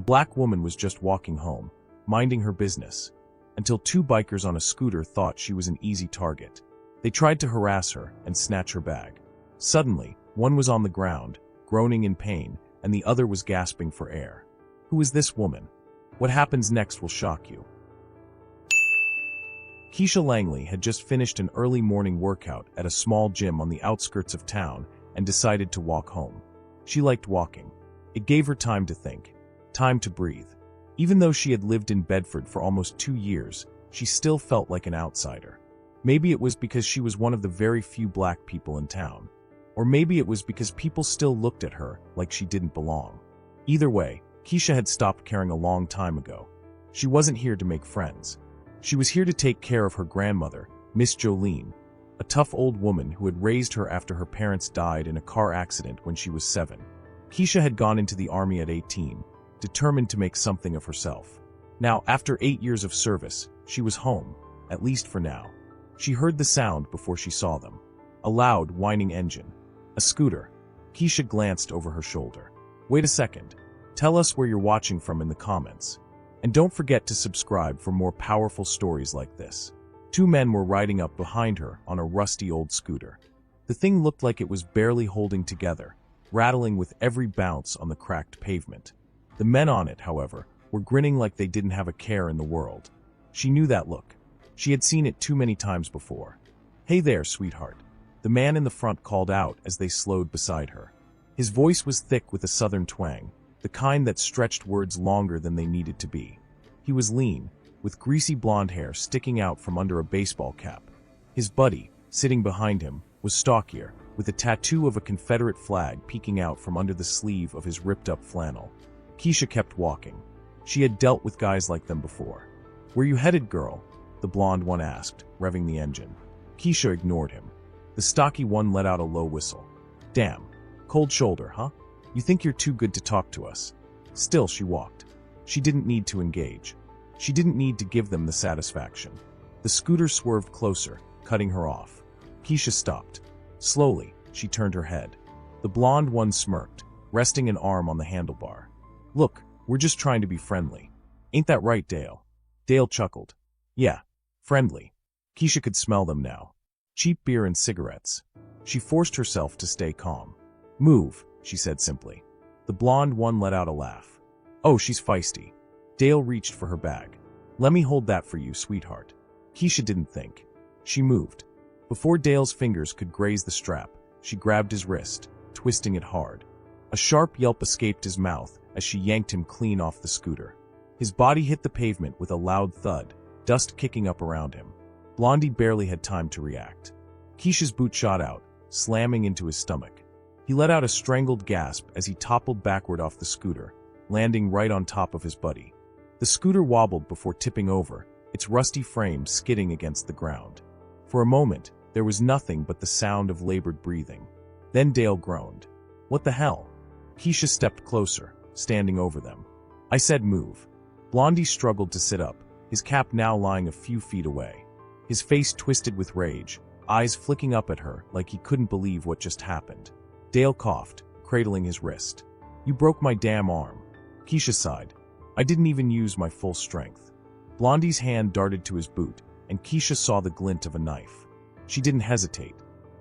black woman was just walking home, minding her business, until two bikers on a scooter thought she was an easy target. They tried to harass her and snatch her bag. Suddenly, one was on the ground, groaning in pain, and the other was gasping for air. Who is this woman? What happens next will shock you. Keisha Langley had just finished an early morning workout at a small gym on the outskirts of town and decided to walk home. She liked walking. It gave her time to think, time to breathe. Even though she had lived in Bedford for almost 2 years, she still felt like an outsider. Maybe it was because she was one of the very few black people in town. Or maybe it was because people still looked at her like she didn't belong. Either way, Keisha had stopped caring a long time ago. She wasn't here to make friends. She was here to take care of her grandmother, Miss Jolene, a tough old woman who had raised her after her parents died in a car accident when she was 7. Keisha had gone into the army at 18, determined to make something of herself. Now, after 8 years of service, she was home, at least for now. She heard the sound before she saw them. A loud, whining engine. A scooter. Keisha glanced over her shoulder. Wait a second. Tell us where you're watching from in the comments. And don't forget to subscribe for more powerful stories like this. 2 men were riding up behind her on a rusty old scooter. The thing looked like it was barely holding together, rattling with every bounce on the cracked pavement. The men on it, however, were grinning like they didn't have a care in the world. She knew that look. She had seen it too many times before. "Hey there, sweetheart," the man in the front called out as they slowed beside her. His voice was thick with a southern twang, the kind that stretched words longer than they needed to be. He was lean, with greasy blonde hair sticking out from under a baseball cap. His buddy, sitting behind him, was stockier, with a tattoo of a Confederate flag peeking out from under the sleeve of his ripped-up flannel. Keisha kept walking. She had dealt with guys like them before. "Where you headed, girl?" the blonde one asked, revving the engine. Keisha ignored him. The stocky one let out a low whistle. "Damn. Cold shoulder, huh? You think you're too good to talk to us?" Still, she walked. She didn't need to engage. She didn't need to give them the satisfaction. The scooter swerved closer, cutting her off. Keisha stopped. Slowly, she turned her head. The blonde one smirked, resting an arm on the handlebar. "Look, we're just trying to be friendly. Ain't that right, Dale?" Dale chuckled. "Yeah, friendly." Keisha could smell them now. Cheap beer and cigarettes. She forced herself to stay calm. "Move," she said simply. The blonde one let out a laugh. "Oh, she's feisty." Dale reached for her bag. "Let me hold that for you, sweetheart." Keisha didn't think. She moved. Before Dale's fingers could graze the strap, she grabbed his wrist, twisting it hard. A sharp yelp escaped his mouth as she yanked him clean off the scooter. His body hit the pavement with a loud thud, dust kicking up around him. Blondie barely had time to react. Keisha's boot shot out, slamming into his stomach. He let out a strangled gasp as he toppled backward off the scooter, landing right on top of his buddy. The scooter wobbled before tipping over, its rusty frame skidding against the ground. For a moment, there was nothing but the sound of labored breathing. Then Dale groaned. "What the hell?" Keisha stepped closer, standing over them. "I said move." Blondie struggled to sit up, his cap now lying a few feet away. His face twisted with rage, eyes flicking up at her like he couldn't believe what just happened. Dale coughed, cradling his wrist. "You broke my damn arm." Keisha sighed. "I didn't even use my full strength." Blondie's hand darted to his boot, and Keisha saw the glint of a knife. She didn't hesitate.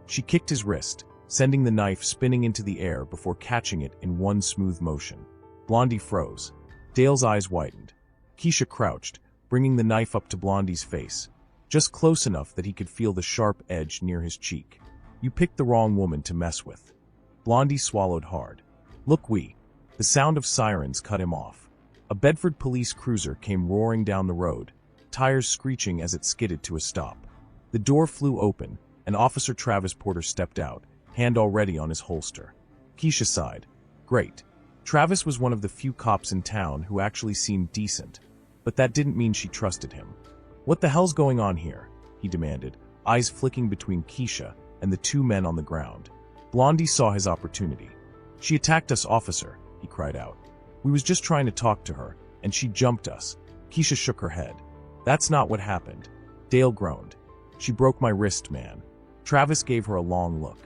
She kicked his wrist, sending the knife spinning into the air before catching it in one smooth motion. Blondie froze. Dale's eyes widened. Keisha crouched, bringing the knife up to Blondie's face, just close enough that he could feel the sharp edge near his cheek. "You picked the wrong woman to mess with." Blondie swallowed hard. "Look, The sound of sirens cut him off. A Bedford police cruiser came roaring down the road, tires screeching as it skidded to a stop. The door flew open, and Officer Travis Porter stepped out, hand already on his holster. Keisha sighed. Great. Travis was one of the few cops in town who actually seemed decent, but that didn't mean she trusted him. "What the hell's going on here?" he demanded, eyes flicking between Keisha and the two men on the ground. Blondie saw his opportunity. "She attacked us, officer," he cried out. "We was just trying to talk to her, and she jumped us." Keisha shook her head. "That's not what happened." Dale groaned. "She broke my wrist, man." Travis gave her a long look.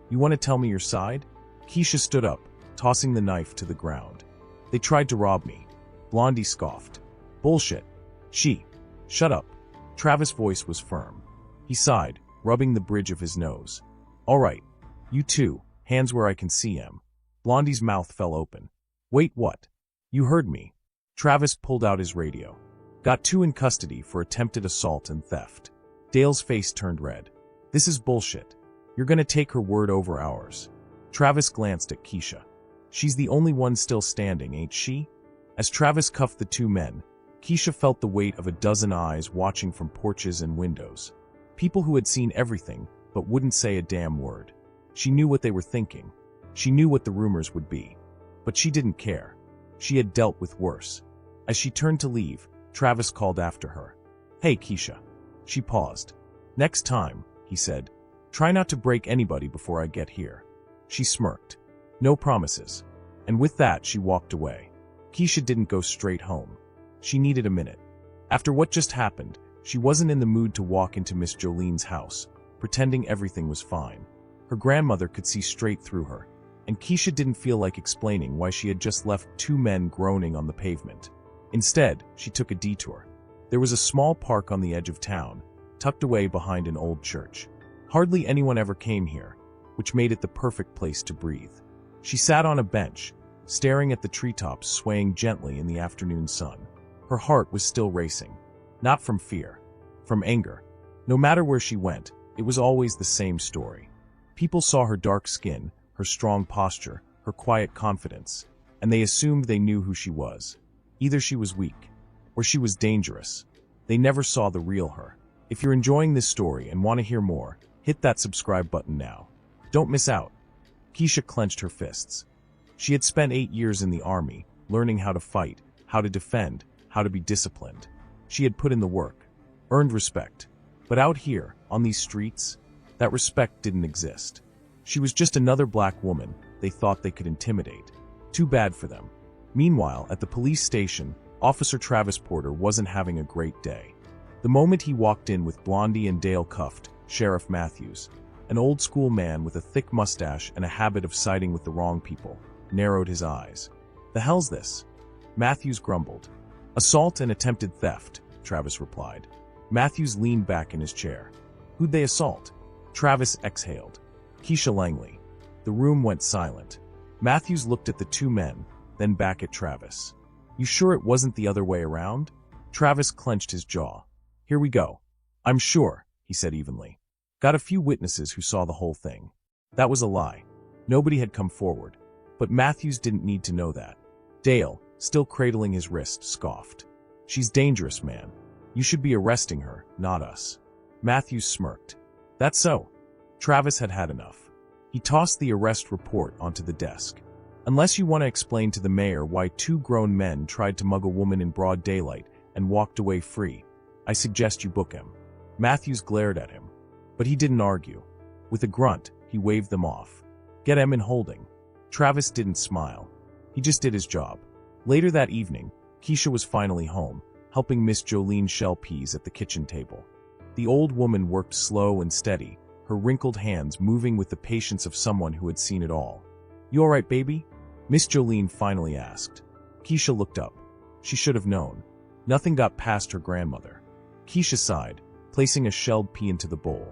"You want to tell me your side?" Keisha stood up, tossing the knife to the ground. "They tried to rob me. Blondie scoffed. Bullshit. Shut up. Travis' voice was firm. He sighed, rubbing the bridge of his nose. All right. You two, hands where I can see 'em. Blondie's mouth fell open. Wait, what? You heard me. Travis pulled out his radio. Got 2 in custody for attempted assault and theft. Dale's face turned red. This is bullshit. You're gonna take her word over ours. Travis glanced at Keisha. She's the only one still standing, ain't she? As Travis cuffed the 2 men, Keisha felt the weight of a dozen eyes watching from porches and windows. People who had seen everything, but wouldn't say a damn word. She knew what they were thinking. She knew what the rumors would be. But she didn't care. She had dealt with worse. As she turned to leave, Travis called after her. Hey, Keisha. She paused. Next time, he said, try not to break anybody before I get here. She smirked. No promises. And with that, she walked away. Keisha didn't go straight home. She needed a minute. After what just happened, she wasn't in the mood to walk into Miss Jolene's house, pretending everything was fine. Her grandmother could see straight through her, and Keisha didn't feel like explaining why she had just left 2 men groaning on the pavement. Instead, she took a detour. There was a small park on the edge of town, tucked away behind an old church. Hardly anyone ever came here, which made it the perfect place to breathe. She sat on a bench, staring at the treetops swaying gently in the afternoon sun. Her heart was still racing. Not from fear, from anger. No matter where she went, it was always the same story. People saw her dark skin, her strong posture, her quiet confidence, and they assumed they knew who she was. Either she was weak, or she was dangerous. They never saw the real her. If you're enjoying this story and want to hear more, hit that subscribe button now. Don't miss out. Keisha clenched her fists. She had spent 8 years in the army, learning how to fight, how to defend, how to be disciplined. She had put in the work, earned respect. But out here, on these streets, that respect didn't exist. She was just another black woman they thought they could intimidate. Too bad for them. Meanwhile, at the police station, Officer Travis Porter wasn't having a great day. The moment he walked in with Blondie and Dale cuffed, Sheriff Matthews, an old-school man with a thick mustache and a habit of siding with the wrong people, narrowed his eyes. The hell's this? Matthews grumbled. Assault and attempted theft, Travis replied. Matthews leaned back in his chair. Who'd they assault? Travis exhaled. Keisha Langley. The room went silent. Matthews looked at the 2 men, then back at Travis. You sure it wasn't the other way around? Travis clenched his jaw. Here we go. I'm sure, he said evenly. Got a few witnesses who saw the whole thing. That was a lie. Nobody had come forward. But Matthews didn't need to know that. Dale, still cradling his wrist, scoffed. She's dangerous, man. You should be arresting her, not us. Matthews smirked. That's so. Travis had had enough. He tossed the arrest report onto the desk. Unless you want to explain to the mayor why 2 grown men tried to mug a woman in broad daylight and walked away free, I suggest you book him. Matthews glared at him. But he didn't argue. With a grunt, he waved them off. Get him in holding. Travis didn't smile. He just did his job. Later that evening, Keisha was finally home, helping Miss Jolene shell peas at the kitchen table. The old woman worked slow and steady, her wrinkled hands moving with the patience of someone who had seen it all. You all right, baby? Miss Jolene finally asked. Keisha looked up. She should have known. Nothing got past her grandmother. Keisha sighed, placing a shelled pea into the bowl.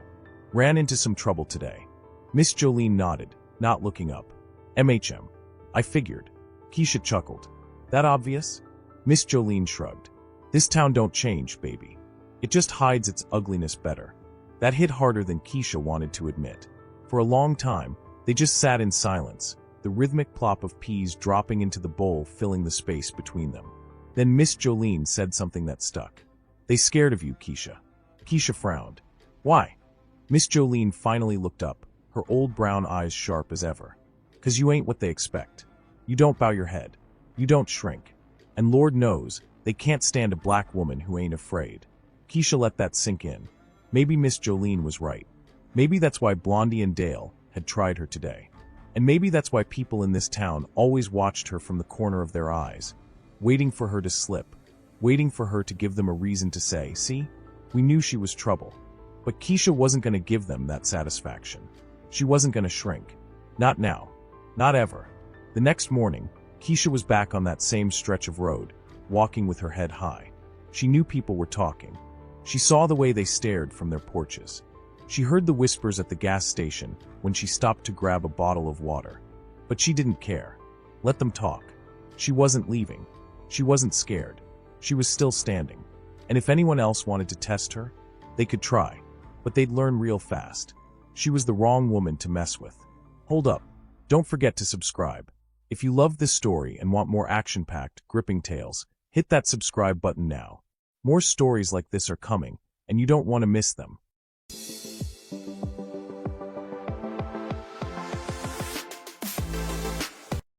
Ran into some trouble today. Miss Jolene nodded, not looking up. MHM. I figured. Keisha chuckled. That obvious? Miss Jolene shrugged. This town don't change, baby. It just hides its ugliness better. That hit harder than Keisha wanted to admit. For a long time, they just sat in silence, the rhythmic plop of peas dropping into the bowl filling the space between them. Then Miss Jolene said something that stuck. They scared of you, Keisha. Keisha frowned. Why? Miss Jolene finally looked up, her old brown eyes sharp as ever. 'Cause you ain't what they expect. You don't bow your head. You don't shrink. And Lord knows, they can't stand a black woman who ain't afraid. Keisha let that sink in. Maybe Miss Jolene was right. Maybe that's why Blondie and Dale had tried her today. And maybe that's why people in this town always watched her from the corner of their eyes, waiting for her to slip, waiting for her to give them a reason to say, see, we knew she was trouble. But Keisha wasn't going to give them that satisfaction. She wasn't going to shrink. Not now. Not ever. The next morning, Keisha was back on that same stretch of road, walking with her head high. She knew people were talking. She saw the way they stared from their porches. She heard the whispers at the gas station when she stopped to grab a bottle of water. But she didn't care. Let them talk. She wasn't leaving. She wasn't scared. She was still standing. And if anyone else wanted to test her, they could try. But they'd learn real fast. She was the wrong woman to mess with. Hold up. Don't forget to subscribe. If you love this story and want more action-packed, gripping tales, hit that subscribe button now. More stories like this are coming, and you don't want to miss them.